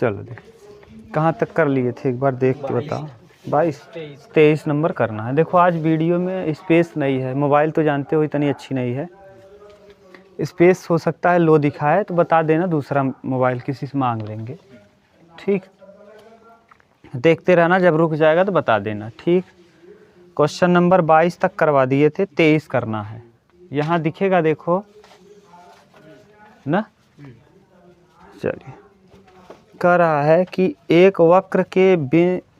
चलो देख कहाँ तक कर लिए थे एक बार देख के बताओ। 23 नंबर करना है। देखो आज वीडियो में स्पेस नहीं है, मोबाइल तो जानते हो इतनी अच्छी नहीं है, स्पेस हो सकता है लो दिखाए तो बता देना, दूसरा मोबाइल किसी से मांग लेंगे। ठीक, देखते रहना, जब रुक जाएगा तो बता देना। ठीक, क्वेश्चन नंबर 22 तक करवा दिए थे, 23 करना है। यहाँ दिखेगा देखो ना। चलिए, कह रहा है कि एक वक्र के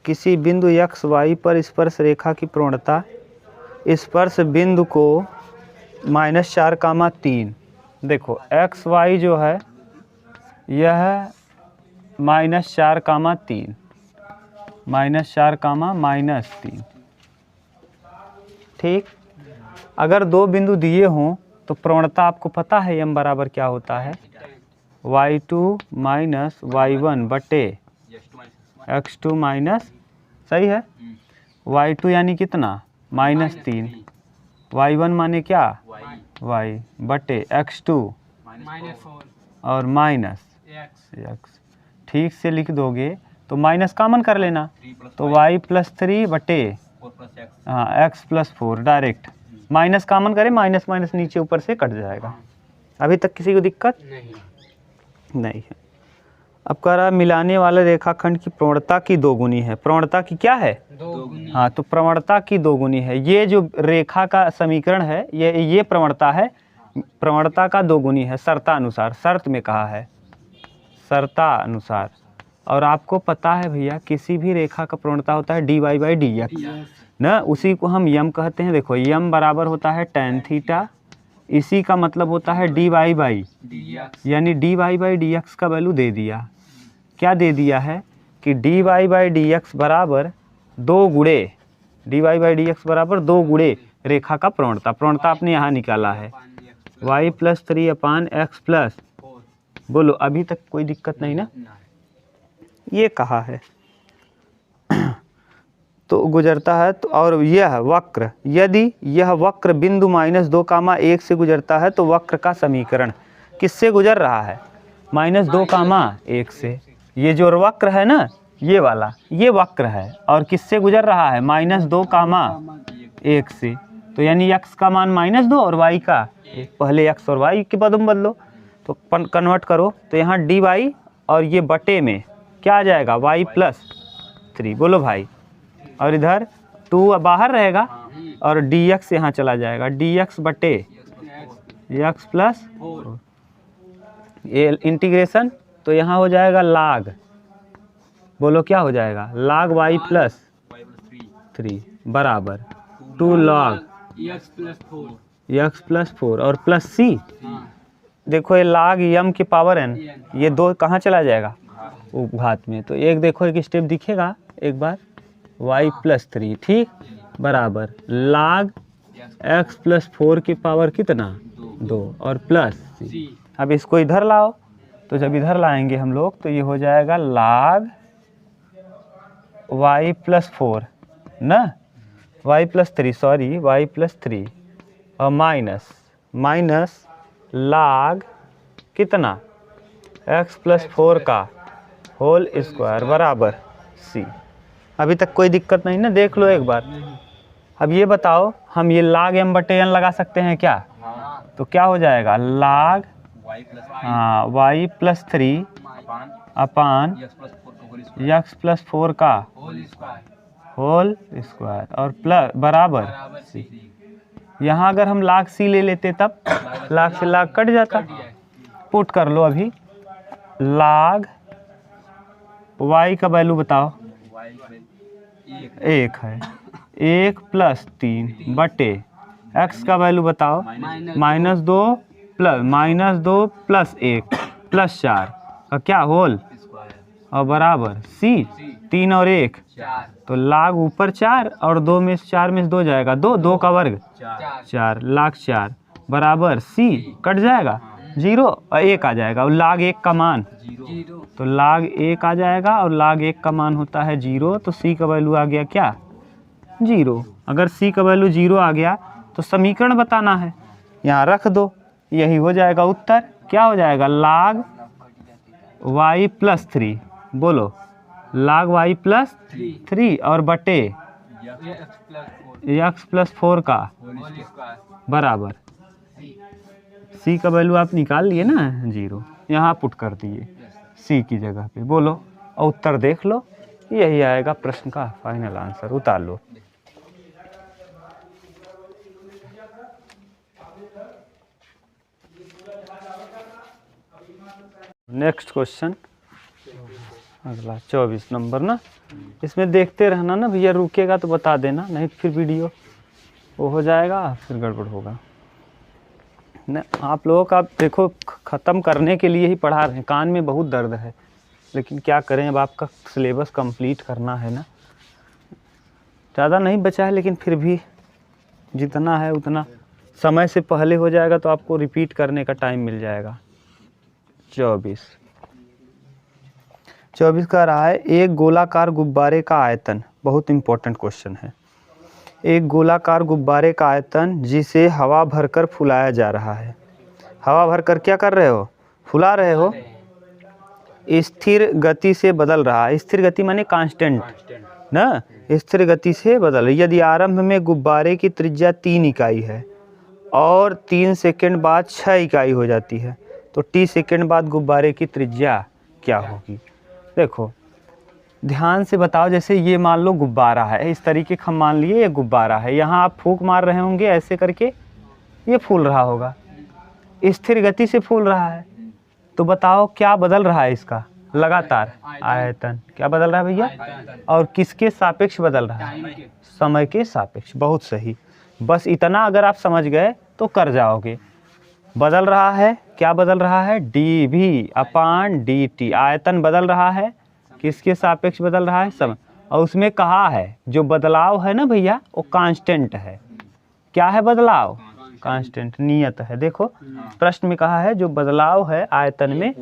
किसी बिंदु x y पर स्पर्श रेखा की प्रवणता स्पर्श बिंदु को -4,3। देखो x y जो है यह -4,3 -4,-3। ठीक, अगर दो बिंदु दिए हों तो प्रवणता आपको पता है m बराबर क्या होता है, y2 माइनस y1 बटे x2 माइनस, सही है, y2 यानी कितना -3, y1 माने क्या y बटे x2 और माइनस x। ठीक से लिख दोगे तो माइनस कॉमन कर लेना, तो y+3 बटे हाँ x+4 डायरेक्ट माइनस कॉमन करें, माइनस माइनस नीचे ऊपर से कट जाएगा। अभी तक किसी को दिक्कत नहीं है। अब कह रहा है मिलाने वाले रेखाखंड की प्रवणता की दोगुनी है। प्रवणता की क्या है? दोगुनी। हाँ, तो प्रवणता की दोगुनी है। ये जो रेखा का समीकरण है ये प्रवणता है, प्रवणता का दोगुनी है शर्तानुसार, शर्त में कहा है शर्तानुसार। और आपको पता है भैया किसी भी रेखा का प्रवणता होता है dy/dx ना, उसी को हम यम कहते हैं। देखो यम बराबर होता है tan थीटा, इसी का मतलब होता है dy/dx, यानी dy/dx का वैल्यू दे दिया। क्या दे दिया है कि dy/dx बराबर 2 गुणे रेखा का प्रवणता। प्रवणता आपने यहाँ निकाला है y+3/x+। बोलो अभी तक कोई दिक्कत नहीं ना? ये कहा है तो गुजरता है तो, और यह वक्र, यदि यह वक्र बिंदु -2,1 से गुजरता है तो वक्र का समीकरण किससे गुजर रहा है? -2,1 से। ये जो वक्र है ना, ये वाला ये वक्र है और किससे गुजर रहा है? -2,1 से। तो यानी x का मान -2 और y का, पहले x और y के पदों में बदलो तो कन्वर्ट करो, तो यहाँ dy और ये बटे में क्या आ जाएगा y+3। बोलो भाई, और इधर 2 बाहर रहेगा और dx यहाँ चला जाएगा, dx बटे x+4। ये इंटीग्रेशन तो यहाँ हो जाएगा log, बोलो क्या हो जाएगा, log y+3 बराबर 2 log x+4 और प्लस c। देखो ये log m की पावर n, ये 2 कहाँ चला जाएगा? घात में। तो एक देखो एक स्टेप दिखेगा एक बार, y+3 ठीक बराबर log x+4 की पावर कितना 2 और प्लस c। अब इसको इधर लाओ, तो जब इधर लाएंगे हम लोग तो ये हो जाएगा log y+4 ना, y+3 और माइनस log कितना x+4 का होल स्क्वायर बराबर c। अभी तक कोई दिक्कत नहीं ना? देख लो एक बार। अब ये बताओ, हम ये log m/n लगा सकते हैं क्या? तो क्या हो जाएगा log y+3 अपान x+4 का होल स्क्वायर और प्लस बराबर c। यहाँ अगर हम log c ले लेते तब log से log कट जाता। पुट कर लो अभी, log y का वैल्यू बताओ, 1 है, 1+3 बटे x का वैल्यू बताओ, -2 प्लस 1 प्लस 4 का क्या होल और बराबर c। 3 और 1 तो log ऊपर 4 और 2 में 4 में 2 जाएगा, 2 का वर्ग 4, log 4 बराबर c कट जाएगा 0 और 1 आ जाएगा, और log 1 का मान तो log 1 आ जाएगा और log 1 का मान होता है 0, तो c का वैल्यू आ गया क्या 0। अगर c का वैल्यू 0 आ गया तो समीकरण बताना है, यहाँ रख दो, यही हो जाएगा उत्तर। क्या हो जाएगा log y+3 बोलो log y प्लस 3 और बटे x प्लस 4 का बराबर c का वैल्यू आप निकाल लिए ना 0, यहाँ पुट कर दिए c की जगह पे। बोलो और उत्तर देख लो, यही आएगा प्रश्न का फाइनल आंसर। उतार लो। नेक्स्ट क्वेश्चन अगला 24 नंबर ना, इसमें देखते रहना ना भैया, रुकेगा तो बता देना, नहीं तो फिर वीडियो वो हो जाएगा, फिर गड़बड़ होगा ना। आप लोगों का देखो ख़त्म करने के लिए ही पढ़ा रहे हैं, कान में बहुत दर्द है, लेकिन क्या करें, अब आपका सिलेबस कंप्लीट करना है ना। ज़्यादा नहीं बचा है, लेकिन फिर भी जितना है उतना समय से पहले हो जाएगा तो आपको रिपीट करने का टाइम मिल जाएगा। 24 का रहा है, एक गोलाकार गुब्बारे का आयतन, बहुत इंपॉर्टेंट क्वेश्चन है। एक गोलाकार गुब्बारे का आयतन जिसे हवा भरकर फुलाया जा रहा है। हवा भरकर क्या कर रहे हो? फुला रहे हो। स्थिर गति से बदल रहा है। स्थिर गति माने कांस्टेंट ना, स्थिर गति से बदल। यदि आरंभ में गुब्बारे की त्रिज्या 3 इकाई है और 3 सेकंड बाद 6 इकाई हो जाती है, तो t सेकंड बाद गुब्बारे की त्रिज्या क्या होगी? देखो ध्यान से बताओ। जैसे ये मान लो गुब्बारा है, इस तरीके का हम मान लिए ये गुब्बारा है, यहाँ आप फूंक मार रहे होंगे ऐसे करके, ये फूल रहा होगा, स्थिर गति से फूल रहा है। तो बताओ क्या बदल रहा है इसका? लगातार आयतन। क्या बदल रहा है भैया? और किसके सापेक्ष बदल रहा है? समय के सापेक्ष। बहुत सही। बस इतना अगर आप समझ गए तो कर जाओगे। बदल रहा है, क्या बदल रहा है? dv/dt। आयतन बदल रहा है, किसके सापेक्ष बदल रहा है? समय। और उसमें कहा है जो बदलाव है ना भैया, वो कांस्टेंट है। क्या है बदलाव? कांस्टेंट, नियत है। देखो प्रश्न में कहा है जो बदलाव है आयतन में,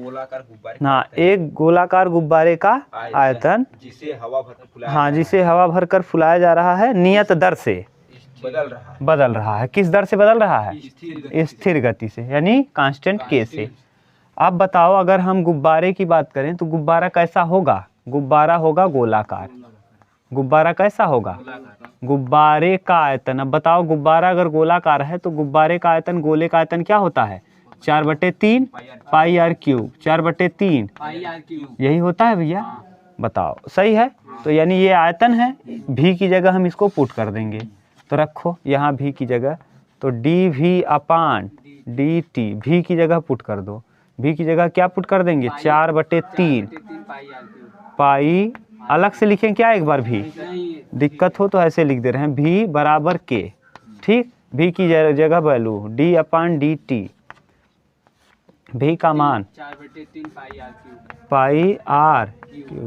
हाँ, एक गोलाकार गुब्बारे का आयतन जिसे हवा भरकर फुलाया जा रहा है, नियत दर से बदल रहा है। किस दर से बदल रहा है? स्थिर गति से, यानी कांस्टेंट के से। अब बताओ अगर हम गुब्बारे की बात करें तो गुब्बारा कैसा होगा? गुब्बारा होगा गोलाकार। गुब्बारा कैसा होगा? गुब्बारे का आयतन। अब बताओ गुब्बारा अगर गोलाकार है तो गुब्बारे का आयतन, गोले का आयतन क्या होता है? 4/3 पाई r क्यूब। 4/3 यही होता है भैया। बताओ सही है। तो यानी ये आयतन है, भी की जगह हम इसको पुट कर देंगे। तो रखो यहाँ भी की जगह, तो dv/dt, भी की जगह पुट कर दो। भी की जगह क्या पुट कर देंगे? 4/3 पाई। अलग से लिखें क्या एक बार? भी दिक्कत हो तो ऐसे लिख दे रहे हैं, भी बराबर के। ठीक, भी की जगह वैल्यू d/dt, भी का मान 4/3 पाई r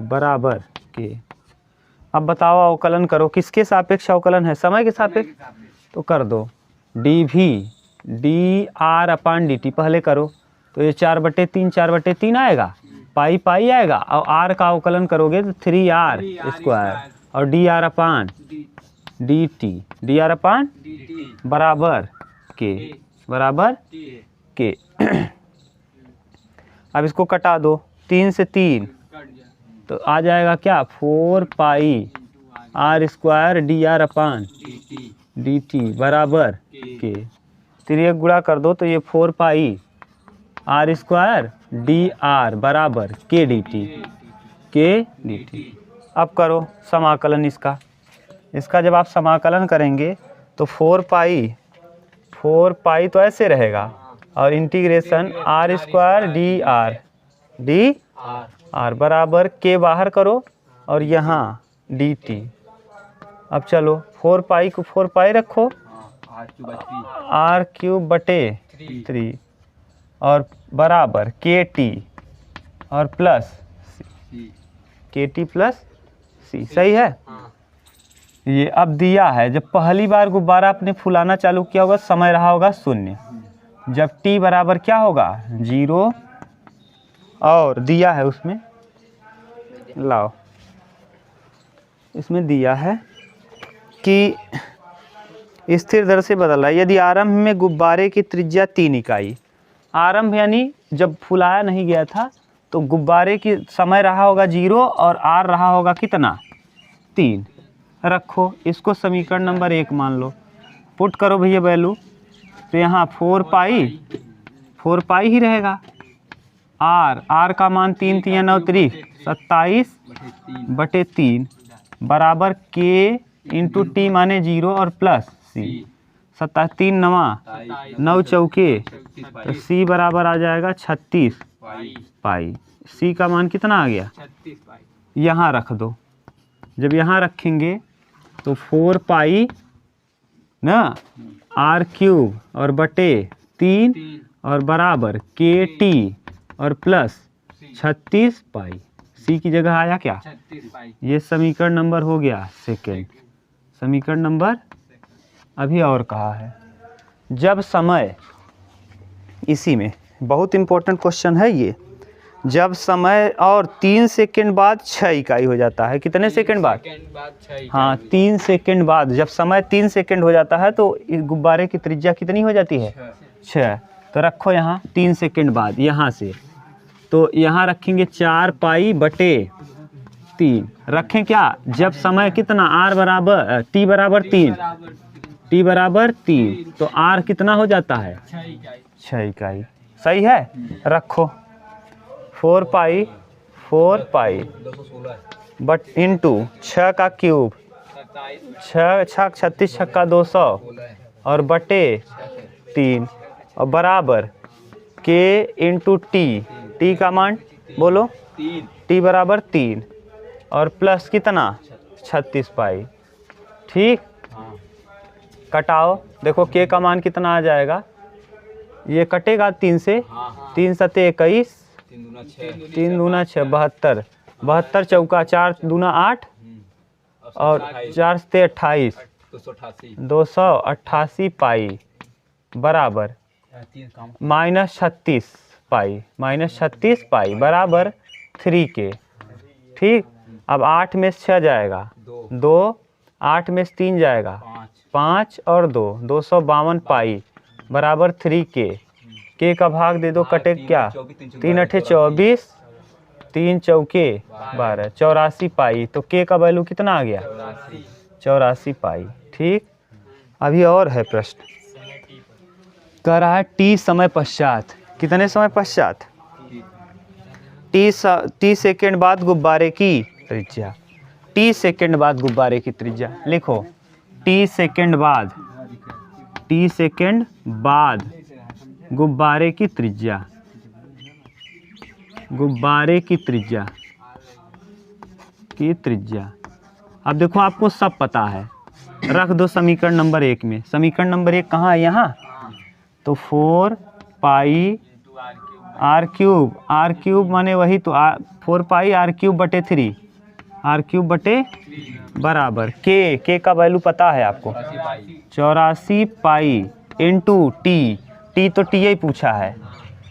बराबर के। अब बताओ अवकलन करो, किसके सापेक्ष अवकलन है? समय के सापेक्ष। तो कर दो dr/dt, पहले करो तो ये 4/3 आएगा, पाई पाई आएगा, और r का अवकलन करोगे तो 3r स्क्वायर, और dr/dt बराबर के। अब इसको कटा दो, 3 से 3 तो आ जाएगा क्या? 4 पाई r स्क्वायर dr/dt बराबर के। फिर ये गुणा कर दो तो ये 4 पाई r स्क्वायर dr बराबर के dt। अब करो समाकलन इसका। जब आप समाकलन करेंगे तो 4 पाई तो ऐसे रहेगा, और इंटीग्रेशन r स्क्वायर dr बराबर के बाहर करो, और यहाँ dt। अब चलो 4 पाई को 4 पाई रखो, r³/3 और बराबर KT और प्लस KT प्लस C। सही है। ये अब दिया है, जब पहली बार गुब्बारा आपने फुलाना चालू किया होगा, समय रहा होगा 0। जब t बराबर क्या होगा? 0, और दिया है उसमें, लाओ, इसमें दिया है कि स्थिर दर से बदल रहा है। यदि आरंभ में गुब्बारे की त्रिज्या 3 इकाई, आरंभ यानी जब फुलाया नहीं गया था तो गुब्बारे की समय रहा होगा 0 और r रहा होगा कितना 3। रखो इसको समीकरण नंबर 1 मान लो, पुट करो भैया वैल्यू, तो यहाँ 4 पाई ही रहेगा। r का मान 3 3 9 27/3 बराबर k इंटू टी माने 0 और प्लस c। 3 9 9 चौके, तो c बराबर आ जाएगा 36 पाई। c का मान कितना आ गया, यहाँ रख दो। जब यहाँ रखेंगे तो 4 पाई ना r³ और बटे 3 और बराबर के टी और प्लस 36 पाई। सी की जगह आया क्या, ये समीकरण नंबर हो गया सेकेंड। समीकरण नंबर अभी और कहा है, जब समय, इसी में बहुत इंपॉर्टेंट क्वेश्चन है ये, जब समय और 3 सेकंड बाद 6 इकाई हो जाता है। कितने सेकंड बाद, हाँ 3 सेकंड बाद। जब समय 3 सेकंड हो जाता है तो इस गुब्बारे की त्रिज्या कितनी हो जाती है, 6। तो रखो यहाँ 3 सेकंड बाद, यहाँ से तो यहाँ रखेंगे 4 पाई बटे 3। रखें क्या, जब समय कितना r बराबर t बराबर 3 तो r कितना हो जाता है 6 इकाई। सही है, रखो 4 पाई बट इंटू 6 का क्यूब, 6 36 छक्का 200 और बटे 3 और बराबर k इंटू टी का मान बोलो, t बराबर 3 और प्लस कितना 36 पाई। ठीक, कटाओ, देखो k का मान कितना आ जाएगा, ये कटेगा 3 से, 3 सते 21, 3 दूना 6 72, 72 चौका 4 दूना 8 और 4 सते 28, 288 पाई बराबर -36 पाई बराबर 3k। ठीक, अब 8 में से 6 जाएगा 2, 8 में से 3 जाएगा 5 और 2 252 पाई बराबर 3k। k का भाग दे दो, कटे क्या, 3 8 24, 3 चौके 12, 84 पाई। तो k का वैल्यू कितना आ गया, 84 पाई। ठीक, अभी और है प्रश्न, कह रहा है t समय पश्चात, कितने समय पश्चात, t सेकेंड बाद गुब्बारे की त्रिज्या। t सेकेंड बाद गुब्बारे की त्रिज्या लिखो, t सेकेंड बाद गुब्बारे की त्रिज्या, गुब्बारे की त्रिज्या। अब देखो आपको सब पता है, रख दो समीकरण नंबर 1 में। समीकरण नंबर 1 कहाँ है, यहाँ, तो 4 पाई r³ माने वही तो 4 पाई r³ बटे 3, r³ बटे बराबर k का वैल्यू पता है आपको 84 पाई इंटू टी तो टी ही पूछा है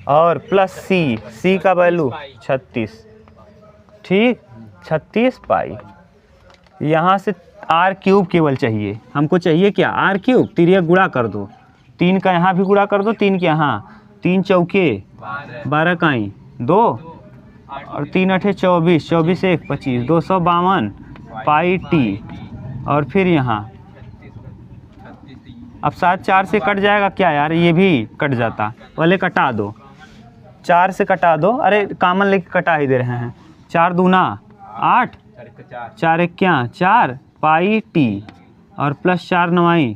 और प्लस सी का वैल्यू 36। ठीक, 36 पाई। यहाँ से r³ केवल चाहिए, हमको चाहिए क्या, r³। तिर्यक गुणा कर दो, 3 का यहाँ भी गुणा कर दो, 3 के यहाँ, 3 चौके 12 काई 2 और 3 8 24, 24 1 25, 252 पाई टी और फिर यहाँ, अब 7 4 से कट जाएगा क्या यार, ये भी कट जाता, पहले कटा दो, 4 से कटा दो, अरे कामन लेके कटा ही दे रहे हैं। 4 दूना 8, 4 1 क्या 4 पाई टी और प्लस 4 9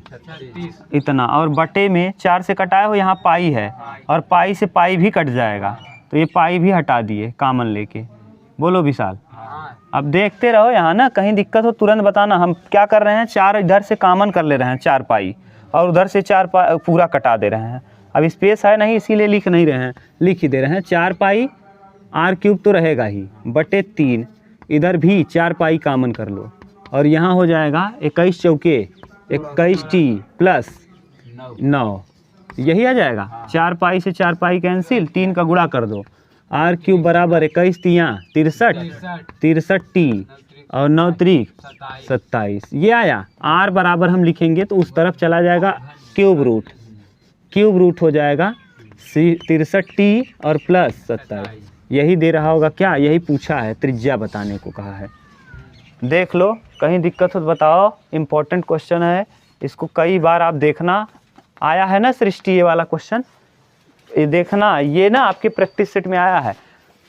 इतना, और बटे में 4 से कटाए हो, यहाँ पाई है और पाई से पाई भी कट जाएगा, तो ये पाई भी हटा दिए कामन लेके। बोलो विशाल, अब देखते रहो यहाँ ना, कहीं दिक्कत हो तुरंत बताना। हम क्या कर रहे हैं, 4 इधर से कामन कर ले रहे हैं 4 पाई और उधर से 4 पाई पूरा कटा दे रहे हैं। अब स्पेस है नहीं इसीलिए लिख नहीं रहे हैं, लिख ही दे रहे हैं। 4 पाई r³ तो रहेगा ही बटे 3, इधर भी 4 पाई कामन कर लो और यहाँ हो जाएगा 21 चौके 21 टी प्लस 9, यही आ जाएगा। 4 पाई से 4 पाई कैंसिल, 3 का गुणा कर दो, r³ बराबर 21 तियाँ 63 टी और 9 त्रिक 27, ये आया। r बराबर हम लिखेंगे तो उस तरफ चला जाएगा क्यूब रूट हो जाएगा 63 टी और प्लस 27। यही दे रहा होगा क्या, यही पूछा है, त्रिज्या बताने को कहा है। देख लो, कहीं दिक्कत हो तो बताओ। इम्पोर्टेंट क्वेश्चन है, इसको कई बार आप देखना। आया है ना सृष्टि ये वाला क्वेश्चन, ये देखना, ये ना आपके प्रैक्टिस सेट में आया है।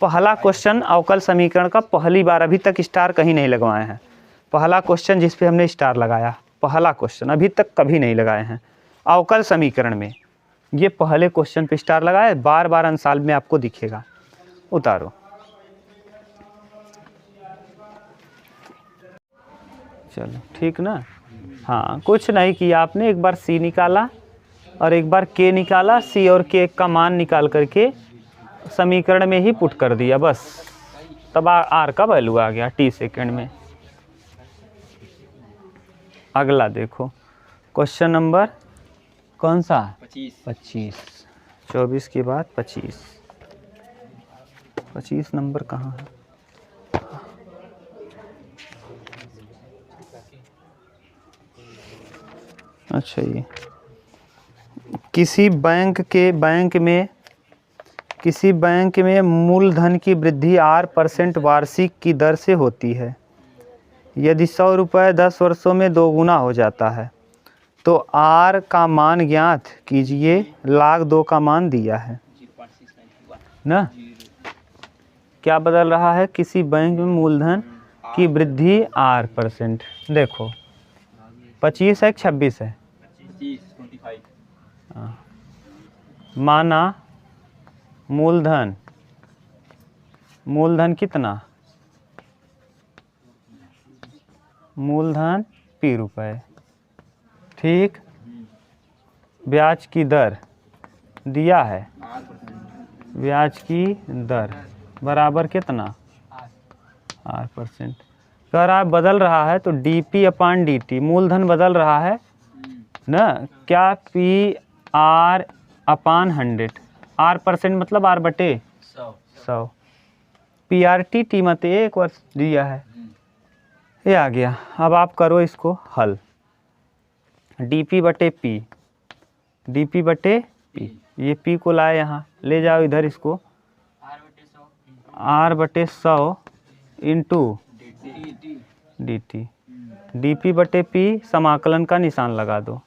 पहला क्वेश्चन अवकल समीकरण का, पहली बार, अभी तक स्टार कहीं नहीं लगवाए हैं। पहला क्वेश्चन जिस पे हमने स्टार लगाया, पहला क्वेश्चन, अभी तक कभी नहीं लगाए हैं अवकल समीकरण में। ये पहले क्वेश्चन पे स्टार लगाए, बार बार अंसाल में आपको दिखेगा। उतारो। चलो ठीक ना। हाँ, कुछ नहीं किया आपने, एक बार सी निकाला और एक बार के निकाला, सी और के का मान निकाल करके समीकरण में ही पुट कर दिया बस, तब आर का वैल्यू आ गया टी सेकेंड में। अगला देखो, क्वेश्चन नंबर कौन सा, 25। 24 के बाद 25। 25 नंबर कहाँ है? अच्छा, ये किसी बैंक में मूलधन की वृद्धि 8% वार्षिक की दर से होती है। यदि 100 रुपये 10 वर्षों में 2 गुना हो जाता है तो आर का मान ज्ञात कीजिए। लाख 2 का मान दिया है ना। क्या बदल रहा है, किसी बैंक में मूलधन की वृद्धि 8%। देखो 25 है 26 है, माना मूलधन कितना, मूलधन P रुपए, ठीक। ब्याज की दर दिया है, ब्याज की दर बराबर कितना, 8%। अगर आप बदल रहा है तो dp/dt, मूलधन बदल रहा है ना, क्या PR/100, R% मतलब R/100, PRT टी मत 1 वर्ष दिया है, ये आ गया। अब आप करो इसको हल, dp/P, ये P को लाए यहाँ, ले जाओ इधर इसको, R/100 इंटू dt, dp/P समाकलन का निशान लगा दो।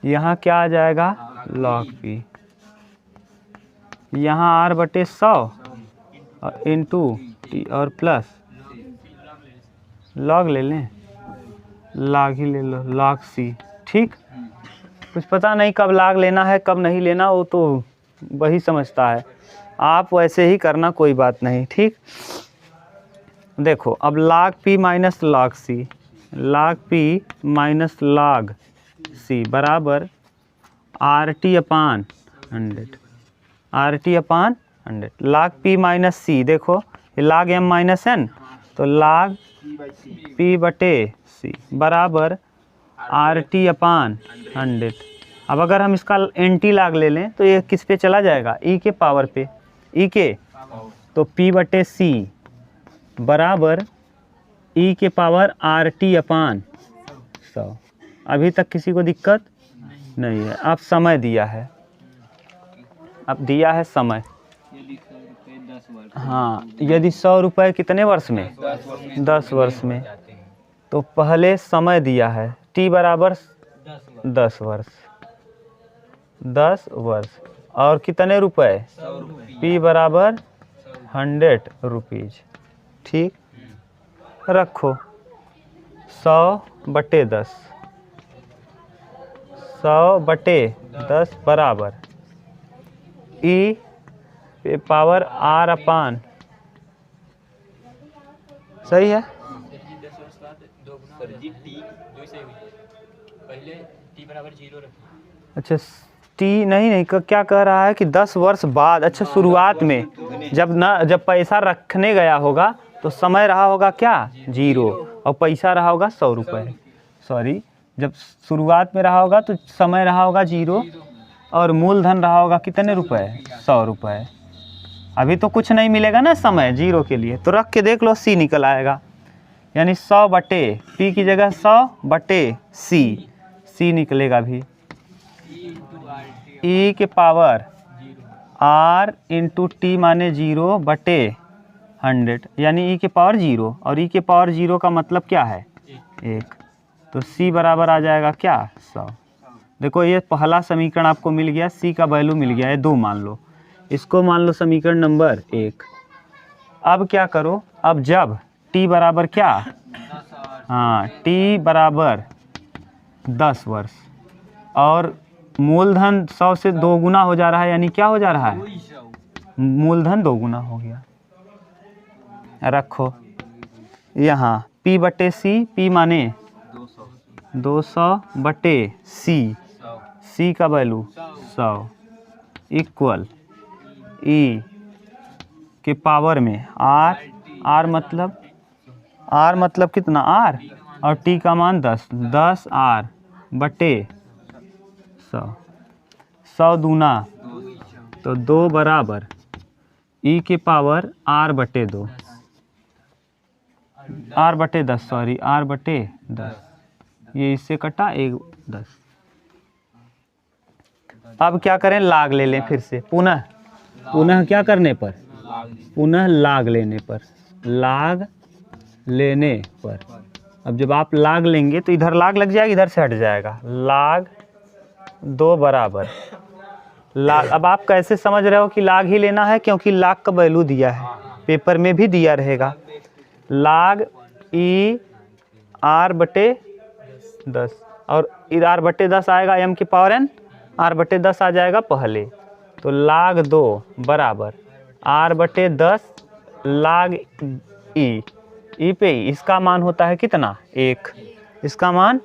यहाँ क्या आ जाएगा, log P, यहाँ R/100 इंटू टी और प्लस log ले लें, log ही ले लो, log C, ठीक। कुछ पता नहीं कब log लेना है कब नहीं लेना, वो तो वही समझता है, आप वैसे ही करना, कोई बात नहीं, ठीक। देखो अब log P minus log C, log P minus log C बराबर RT/100, RT/100। log P minus C, देखो log M माइनस N, तो log P/C बराबर RT/100। अब अगर हम इसका एंटी log ले लें तो ये किस पे चला जाएगा, e के पावर पे, e के, तो P/C बराबर e के पावर RT/100। अभी तक किसी को दिक्कत नहीं है। अब समय दिया है, अब दिया है समय, हाँ, यदि 100 रुपये कितने वर्ष में, 10 वर्ष में, तो पहले समय दिया है t बराबर 10 वर्ष, 10 वर्ष, और कितने रुपए, P बराबर 100 रुपीज़, ठीक। रखो 100/10, 100/10 बराबर e पे पावर R/, सही है। अच्छा टी नहीं, क्या कह रहा है कि 10 वर्ष बाद, अच्छा शुरुआत में जब पैसा रखने गया होगा तो समय रहा होगा क्या, 0, और पैसा रहा होगा 100 रुपये, सॉरी, जब शुरुआत में रहा होगा तो समय रहा होगा 0 और मूलधन रहा होगा कितने रुपए, 100 रुपये। अभी तो कुछ नहीं मिलेगा ना समय 0 के लिए, तो रख के देख लो, C निकल आएगा, यानी 100/P की जगह 100/C, C निकलेगा भी, e के पावर आर इंटू टी माने 0/100 यानी ई के पावर 0, और ई के पावर 0 का मतलब क्या है 1, तो सी बराबर आ जाएगा क्या 100। देखो ये पहला समीकरण आपको मिल गया, सी का वैल्यू मिल गया है 2 मान लो, इसको मान लो समीकरण नंबर 1। अब क्या करो, अब जब टी बराबर क्या, हाँ टी बराबर 10 वर्ष और मूलधन 100 से 2 गुना हो जा रहा है, यानी क्या हो जा रहा है, मूलधन 2 गुना हो गया। रखो यहाँ P/C, P माने 200/C, C का वैल्यू 100 इक्वल E के पावर में R मतलब कितना R, और T का मान 10R/100, 100 दूना तो 2 बराबर E के power R/2, R/10 sorry R/10, ये इससे कटा 1 10। अब क्या करें, लाग ले लें फिर से, पुनः क्या करने पर, पुनः लाग लेने पर, अब जब आप लाग लेंगे तो इधर लाग लग जाएगा, इधर से हट जाएगा, लाग 2 बराबर लाग। अब आप कैसे समझ रहे हो कि लाग ही लेना है, क्योंकि लाग का वैल्यू दिया है, पेपर में भी दिया रहेगा, लाग ई R/10 और R/10 आएगा m की पावर n, R/10 आ जाएगा पहले, तो लाग 2 बराबर R/10 लाग ई पे ई, इसका मान होता है कितना 1, इसका मान,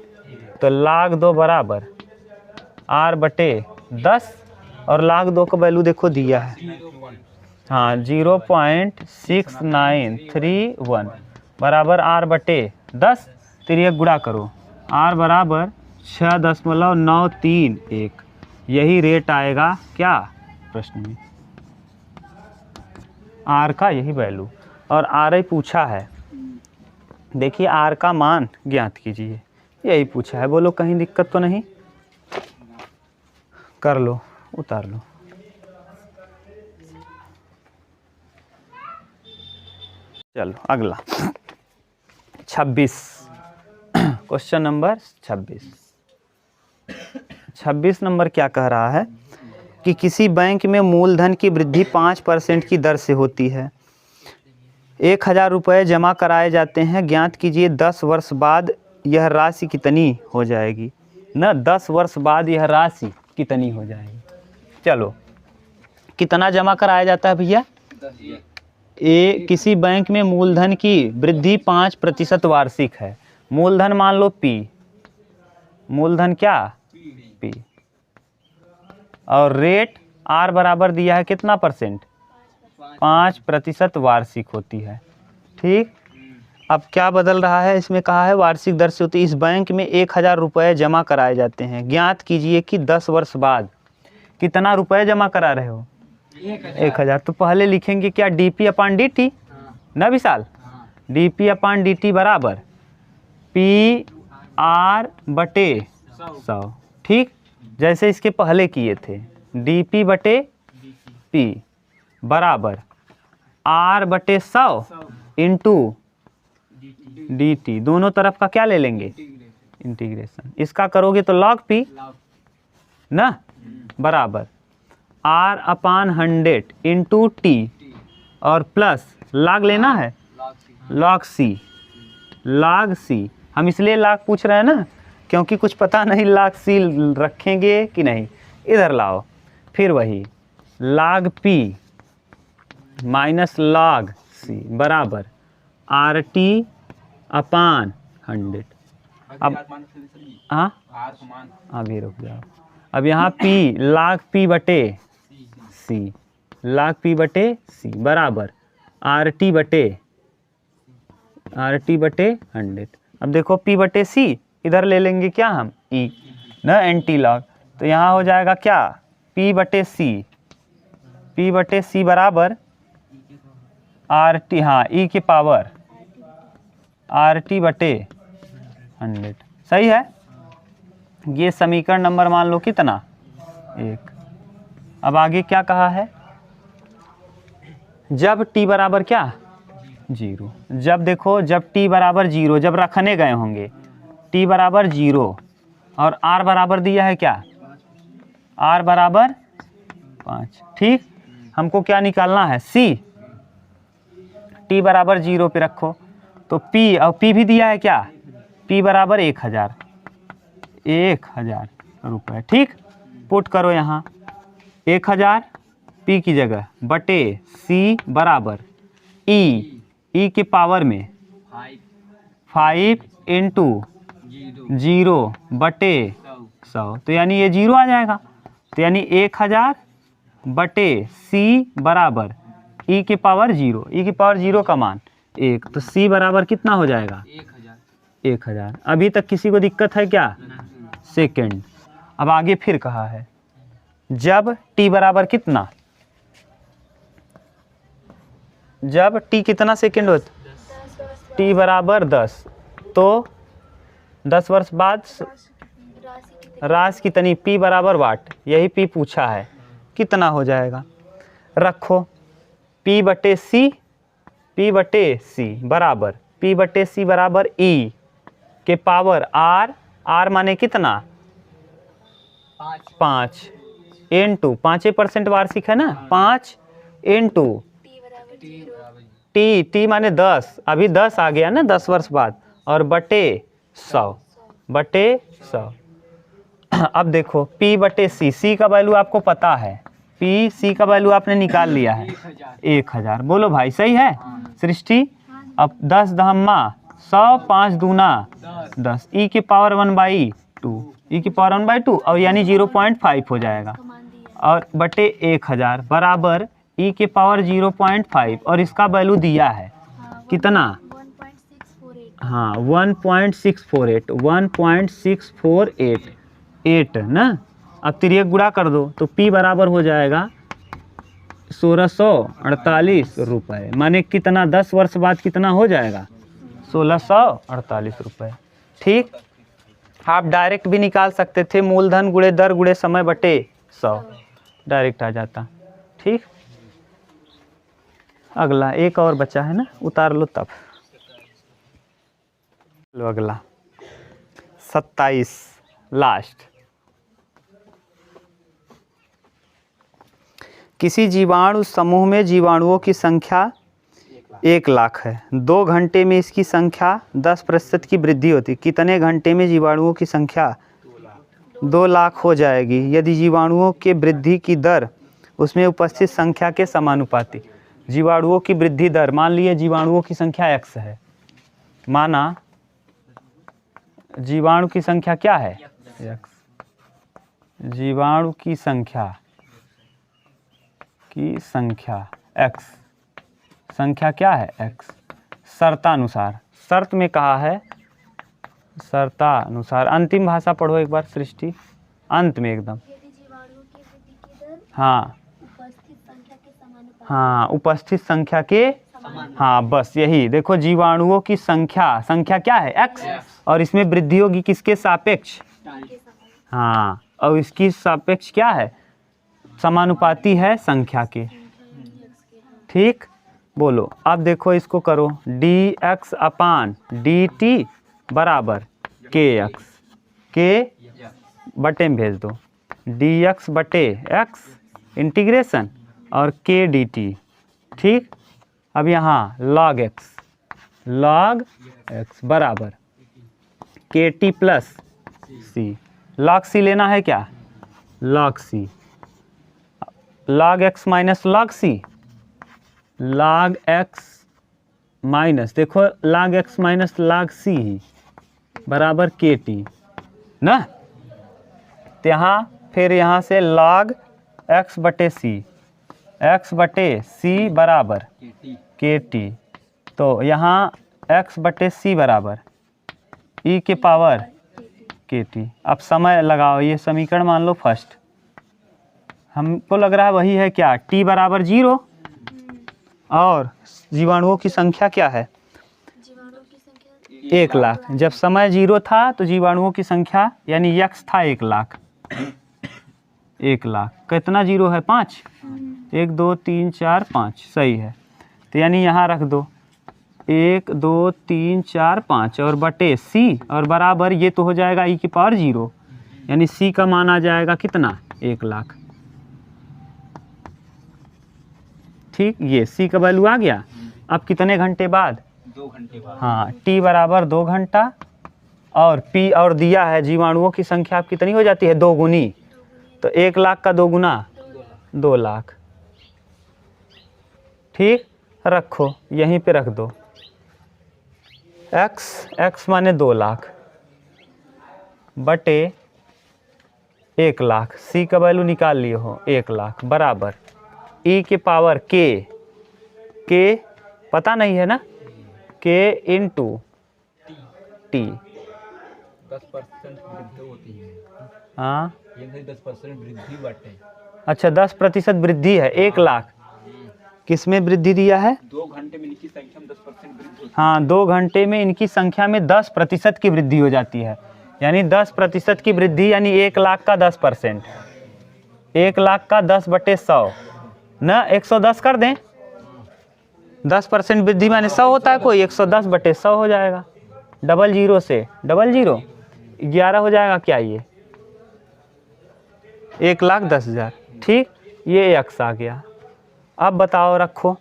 तो लाग 2 बराबर R/10 और लाग 2 का वैल्यू देखो दिया है, हाँ 0.6931 बराबर R/10, फिर ये गुणा करो, R बराबर 6.931, यही रेट आएगा क्या प्रश्न में, R का यही वैल्यू, और R ही पूछा है। देखिए R का मान ज्ञात कीजिए, यही पूछा है, बोलो कहीं दिक्कत तो नहीं, कर लो उतार लो। चलो अगला 26, क्वेश्चन नंबर 26 नंबर क्या कह रहा है कि किसी बैंक में मूलधन की वृद्धि 5% की दर से होती है, 1000 रुपये जमा कराए जाते हैं, ज्ञात कीजिए 10 वर्ष बाद यह राशि कितनी हो जाएगी, न 10 वर्ष बाद यह राशि कितनी हो जाएगी। चलो कितना जमा कराया जाता है भैया, किसी बैंक में मूलधन की वृद्धि 5% वार्षिक है, मूलधन मान लो P, मूलधन क्या P, और रेट R बराबर दिया है कितना परसेंट, 5% वार्षिक होती है, ठीक। अब क्या बदल रहा है, इसमें कहा है वार्षिक दर से होती है, इस बैंक में 1000 रुपये जमा कराए जाते हैं, ज्ञात कीजिए कि 10 वर्ष बाद कितना रुपये जमा करा रहे हो 1000, तो पहले लिखेंगे क्या dP/dt ना विशाल, dP/dt बराबर PR/100, ठीक, जैसे इसके पहले किए थे, dP/P बराबर R/100 इंटू dt, दोनों तरफ का क्या ले लेंगे इंटीग्रेशन, इसका करोगे तो log P ना बराबर R/100 इंटू T और प्लस लाग लेना है log C, हम इसलिए लाग पूछ रहे हैं ना क्योंकि कुछ पता नहीं log C रखेंगे कि नहीं, इधर लाओ, फिर वही log P minus log C बराबर RT/100। अब हाँ अभी रुक जाओ, अब यहाँ P log P/C बराबर RT/100। अब देखो P/C इधर ले लेंगे क्या हम E ना एंटी लॉग, तो यहाँ हो जाएगा क्या P/C बराबर RT, हाँ E के पावर RT/100, सही है। ये समीकरण नंबर मान लो कितना 1। अब आगे क्या कहा है, जब t बराबर क्या 0, जब देखो जब t बराबर 0, जब रखने गए होंगे t बराबर 0 और r बराबर दिया है क्या, r बराबर 5। ठीक, हमको क्या निकालना है c, t बराबर 0 पे रखो तो p, और p भी दिया है क्या, p बराबर 1000 रुपये। ठीक, पुट करो यहाँ 1000 p की जगह बटे c बराबर e के पावर में 5 इंटू 0 बटे 100, तो यानी ये 0 आ जाएगा। तो यानी 1000 बटे c बराबर e के पावर 0, e के पावर 0 का मान 1, तो c बराबर कितना हो जाएगा 1000। अभी तक किसी को दिक्कत है क्या, सेकंड। अब आगे फिर कहा है जब t बराबर कितना, जब t कितना सेकंड होता, t बराबर 10, तो 10 वर्ष बाद राशि कितनी, p बराबर वाट, यही p पूछा है, कितना हो जाएगा। रखो p बटे c बराबर p बटे c बराबर e के पावर r माने कितना 5 इंटू 5% वार्षिक है ना, 5 इंटू टी माने 10, अभी 10 आ गया ना 10 वर्ष बाद, और बटे 100। अब देखो p बटे c का वैल्यू आपको पता है, c का वैल्यू आपने निकाल लिया है 1000। बोलो भाई सही है सृष्टि। अब 10 दहम्मा 100, 5 दूना 10, e की पावर 1/2 और यानी 0.5 हो जाएगा, और बटे 1000 बराबर e के पावर 0.5, और इसका वैल्यू दिया है कितना, हाँ 1.648 ना। अब तिर्यक गुणा कर दो तो p बराबर हो जाएगा 1648 रुपये, माने कितना 10 वर्ष बाद कितना हो जाएगा 1648 रुपये। ठीक, आप डायरेक्ट भी निकाल सकते थे, मूलधन गुणे दर गुणे समय बटे 100, डायरेक्ट आ जाता। ठीक, अगला एक और बचा है ना, उतार लो तब। लो अगला 27 लास्ट। किसी जीवाणु समूह में जीवाणुओं की संख्या 1 लाख है, 2 घंटे में इसकी संख्या 10% की वृद्धि होती, कितने घंटे में जीवाणुओं की संख्या 2 लाख हो जाएगी यदि जीवाणुओं के वृद्धि की दर उसमें उपस्थित संख्या के समानुपाती। जीवाणुओं की वृद्धि दर, मान लिए जीवाणुओं की संख्या x है, माना जीवाणु की संख्या क्या है x, जीवाणु की संख्या x, संख्या क्या है x, शर्तानुसार, शर्त में कहा है शर्तानुसार। अंतिम भाषा पढ़ो एक बार सृष्टि, अंत में एकदम, हाँ उपस्थित संख्या के, हाँ बस यही देखो, जीवाणुओं की संख्या क्या है x, और इसमें वृद्धि होगी किसके सापेक्ष, हाँ, और इसकी सापेक्ष क्या है, समानुपाती है संख्या के। ठीक, बोलो अब देखो इसको करो, dx अपान dt बराबर kx, के बटे में भेज दो, dx बटे x इंटीग्रेशन और k dt। ठीक, अब यहाँ log x बराबर kt plus c, log c लेना है क्या, log c, log x minus log c, log x minus, देखो log x minus log c ही बराबर kt ना। तो यहाँ फिर यहाँ से log x बटे c बराबर kt, तो यहाँ x बटे c बराबर e के पावर kt। अब समय लगाओ, ये समीकरण मान लो फर्स्ट, हमको लग रहा है वही है क्या, t बराबर 0 और जीवाणुओं की संख्या क्या है 1 लाख। जब समय 0 था तो जीवाणुओं की संख्या यानी x था 1 लाख, 1 लाख कितना 0 है 5, 1 2 3 4 5, सही है। तो यानी यहाँ रख दो 1 2 3 4 5 और बटे सी और बराबर ये तो हो जाएगा ई की पावर 0, यानी सी का मान आ जाएगा कितना 1 लाख। ठीक, ये सी का वैल्यू आ गया। अब कितने घंटे बाद? 2 घंटे बाद। हाँ, टी बराबर 2 घंटा और पी और दिया है जीवाणुओं की संख्या अब कितनी हो जाती है 2 गुनी, तो 1 लाख का 2 गुना 2 लाख। ठीक, रखो यहीं पे रख दो x माने 2 लाख बटे 1 लाख, c का वैल्यू निकाल लिए हो 1 लाख बराबर e के पावर k पता नहीं है ना, k इंटू टी। 10% वृद्धि होती है। हाँ, ये 10% वृद्धि बाटे। अच्छा 10% वृद्धि है 1 लाख, किस में वृद्धि दिया है? 2 घंटे में इनकी संख्या में 10% वृद्धि होती है। हाँ, 2 घंटे में इनकी संख्या में 10% की वृद्धि हो जाती है, यानी 10% की वृद्धि यानी 1 लाख का 10%, 1 लाख का 10 बटे 100 न 110 कर दें, 10% वृद्धि माने 100 होता है कोई, 110 बटे 100 हो जाएगा, 00 से 00 11 हो जाएगा क्या, ये 1,10,000। ठीक, ये x आ गया। अब बताओ रखो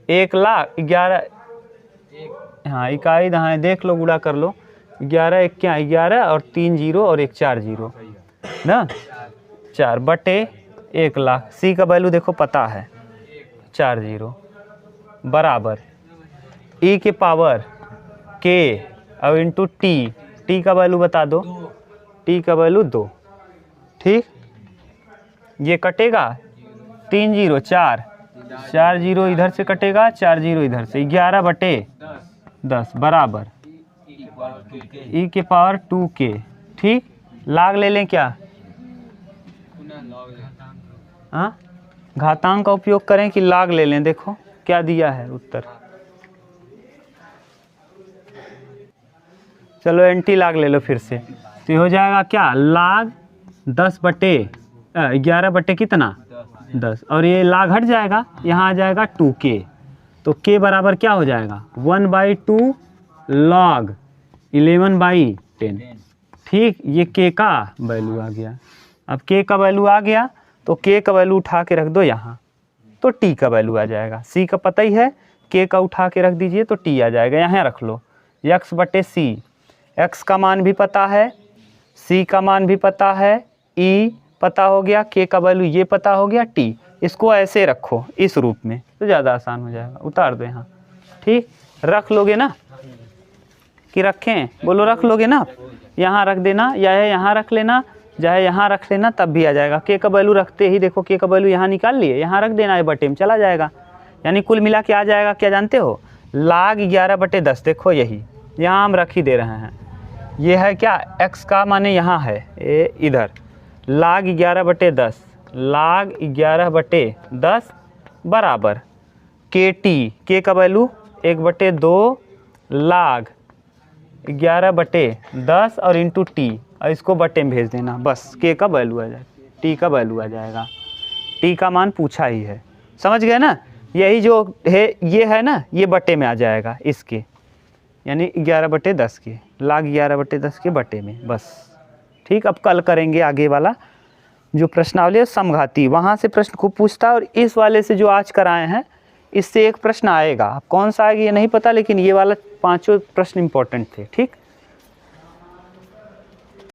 1,11,000, हाँ इकाई दहाई देख लो, गुणा कर लो, 11 1 क्या 11 और 3 0 और 1 4 0 ना, 4 बटे 1 लाख, सी का वैल्यू देखो पता है 4 0 बराबर ई के पावर के और इंटू टी, टी का वैल्यू बता दो, टी का वैल्यू 2। ठीक, ये कटेगा 3 0 4 4 0 इधर से कटेगा, 4 0 इधर से, 11 बटे 10 बराबर ई के पावर 2k। ठीक, लाग ले लें क्या, हाँ घातांक का उपयोग करें कि लाग ले लें, देखो क्या दिया है उत्तर। चलो एंटी लाग ले लो फिर से, तो ये हो जाएगा क्या लाग 10 बटे 11 बटे कितना 10 और ये लाग हट जाएगा, यहाँ आ जाएगा 2k, तो k बराबर क्या हो जाएगा 1/2 log 11/10। ठीक, ये k का वैल्यू आ गया। अब k का वैल्यू आ गया तो k का वैल्यू उठा के रख दो यहाँ, तो t का वैल्यू आ जाएगा। c का पता ही है, k का उठा के रख दीजिए तो t आ जाएगा। यहाँ रख लो x बटे c, x का मान भी पता है, c का मान भी पता है, e पता हो गया, k का वैल्यू ये पता हो गया, t इसको ऐसे रखो इस रूप में तो ज़्यादा आसान हो जाएगा। उतार दो यहाँ। ठीक, रख लोगे ना कि रखें, बोलो रख लोगे ना, यहाँ रख देना या यहाँ रख लेना, चाहे यहाँ रख लेना तब भी आ जाएगा। के का वैल्यू रखते ही देखो के का वैल्यू यहाँ निकाल लिए, यहाँ रख देना, ये बटे में चला जाएगा, यानी कुल मिला के आ जाएगा क्या जानते हो, लाग 11/10। देखो यही यहाँ हम रख ही दे रहे हैं, ये है क्या x का माने यहाँ है ये इधर, लाग 11/10, लाग 11/10 बराबर KT, के का वैल्यू 1/2 लाग 11/10 और इंटू टी, और इसको बटे में भेज देना, बस के का वैल्यू आ जाएगा, टी का वैल्यू आ जाएगा। टी का मान पूछा ही है, समझ गए ना, यही जो है ये है ना, ये बटे में आ जाएगा इसके, यानी 11/10 के, लाग 11/10 के बटे में, बस। ठीक, अब कल करेंगे आगे वाला जो प्रश्नावली है समघाती, वहाँ से प्रश्न खूब पूछता है, और इस वाले से जो आज कराए हैं इससे एक प्रश्न आएगा, कौन सा आएगा ये नहीं पता, लेकिन ये वाला 5 प्रश्न इंपॉर्टेंट थे। ठीक।